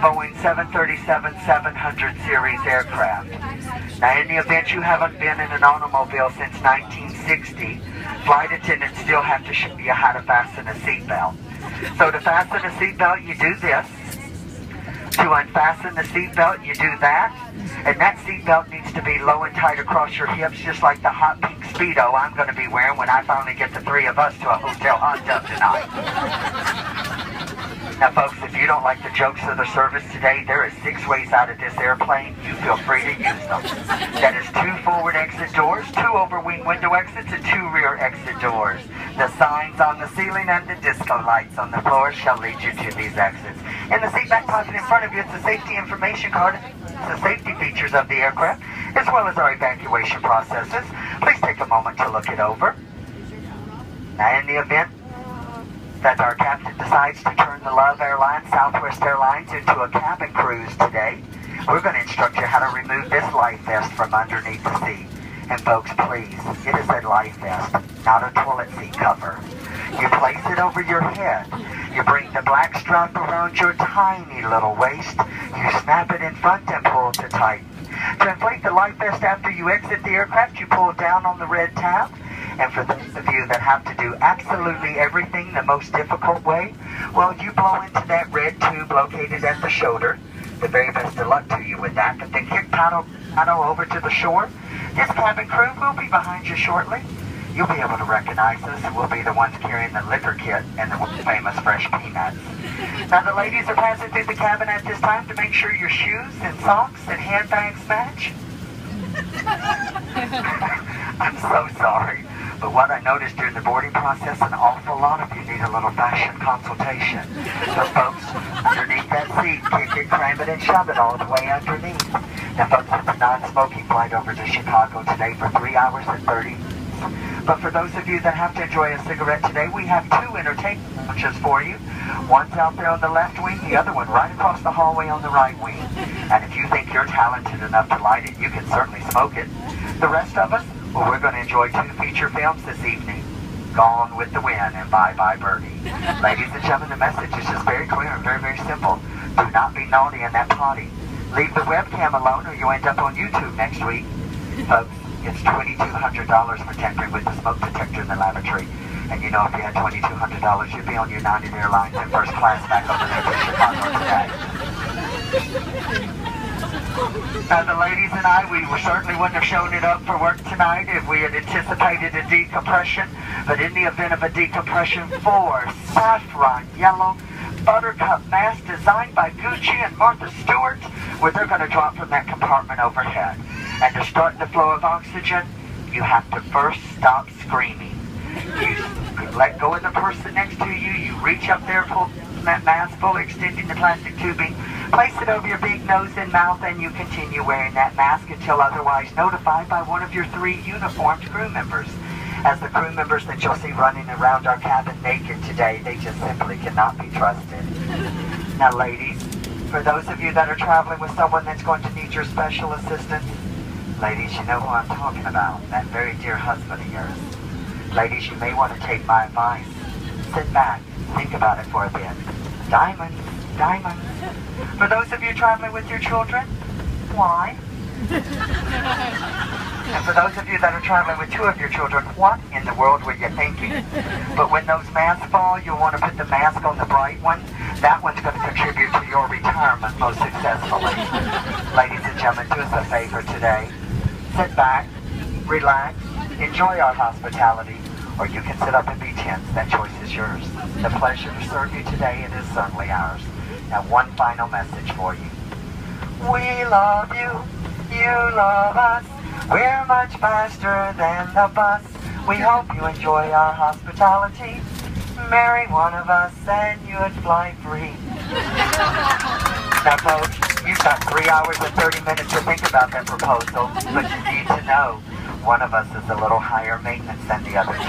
Boeing 737-700 series aircraft. Now, in the event you haven't been in an automobile since 1960, flight attendants still have to show you how to fasten a seatbelt. So to fasten a seatbelt, you do this. To unfasten the seatbelt, you do that. And that seatbelt needs to be low and tight across your hips, just like the hot pink Speedo I'm going to be wearing when I finally get the three of us to a hotel hot tub tonight. Now, folks, if you don't like the jokes of the service today, there is 6 ways out of this airplane. You feel free to use them. That is 2 forward exit doors, 2 overwing window exits, and 2 rear exit doors. The signs on the ceiling and the disco lights on the floor shall lead you to these exits. In the seat back pocket in front of you is the safety information card, the safety features of the aircraft, as well as our evacuation processes. Please take a moment to look it over. Now, in the event that our captain decides to turn the Love Airlines, Southwest Airlines into a cabin cruise today, we're going to instruct you how to remove this life vest from underneath the seat. And folks, please, it is a life vest, not a toilet seat cover. You place it over your head. You bring the black strap around your tiny little waist. You snap it in front and pull to tighten. To inflate the life vest after you exit the aircraft, you pull down on the red tab. And for those of you that have to do absolutely everything the most difficult way, well, you blow into that red tube located at the shoulder. The very best of luck to you with that. But then kick paddle over to the shore. This cabin crew will be behind you shortly. You'll be able to recognize us. We'll be the ones carrying the liquor kit and the famous fresh peanuts. Now, the ladies are passing through the cabin at this time to make sure your shoes and socks and handbags match. I'm so sorry. But what I noticed during the boarding process, an awful lot of you need a little fashion consultation. So, folks, underneath that seat, kick it, cram it, and shove it all the way underneath. Now, folks, it's a non-smoking flight over to Chicago today for 3 hours and 30 minutes. But for those of you that have to enjoy a cigarette today, we have 2 entertainment lounges for you. One's out there on the left wing, the other one right across the hallway on the right wing. And if you think you're talented enough to light it, you can certainly smoke it. The rest of us, well, we're going to enjoy 2 feature films this evening. Gone with the Wind and Bye Bye Birdie. Ladies and gentlemen, the message is just very clear and very, very simple. Do not be naughty in that potty. Leave the webcam alone or you'll end up on YouTube next week. Folks, it's $2,200 for tampering with the smoke detector in the lavatory. And you know, if you had $2,200, you'd be on United Airlines in first class back over there to Chicago today. Now, the ladies and I, we certainly wouldn't have shown it up for work tonight if we had anticipated a decompression. But in the event of a decompression, 4 saffron yellow buttercup masks designed by Gucci and Martha Stewart, where they're going to drop from that compartment overhead. And to start the flow of oxygen, you have to first stop screaming. You let go of the person next to you. You reach up there, pull that mask, fully extending the plastic tubing, place it over your big nose and mouth, and you continue wearing that mask until otherwise notified by one of your 3 uniformed crew members. As the crew members that you'll see running around our cabin naked today, they just simply cannot be trusted. Now, ladies, for those of you that are traveling with someone that's going to need your special assistance, ladies, you know who I'm talking about, that very dear husband of yours. Ladies, you may want to take my advice. Sit back, think about it for a bit. Diamonds, diamonds. For those of you traveling with your children, why? And for those of you that are traveling with 2 of your children, what in the world were you thinking? But when those masks fall, you'll want to put the mask on the bright one. That one's going to contribute to your retirement most successfully. Ladies and gentlemen, do us a favor today. Sit back, relax, enjoy our hospitality, or you can sit up and be tense. That choice is yours. The pleasure to serve you today, it is certainly ours. Now, one final message for you. We love you, you love us. We're much faster than the bus. We hope you enjoy our hospitality. Marry one of us and you'd fly free. Now, folks, you've got 3 hours and 30 minutes to think about that proposal, but you need to know one of us is a little higher maintenance than the other 2.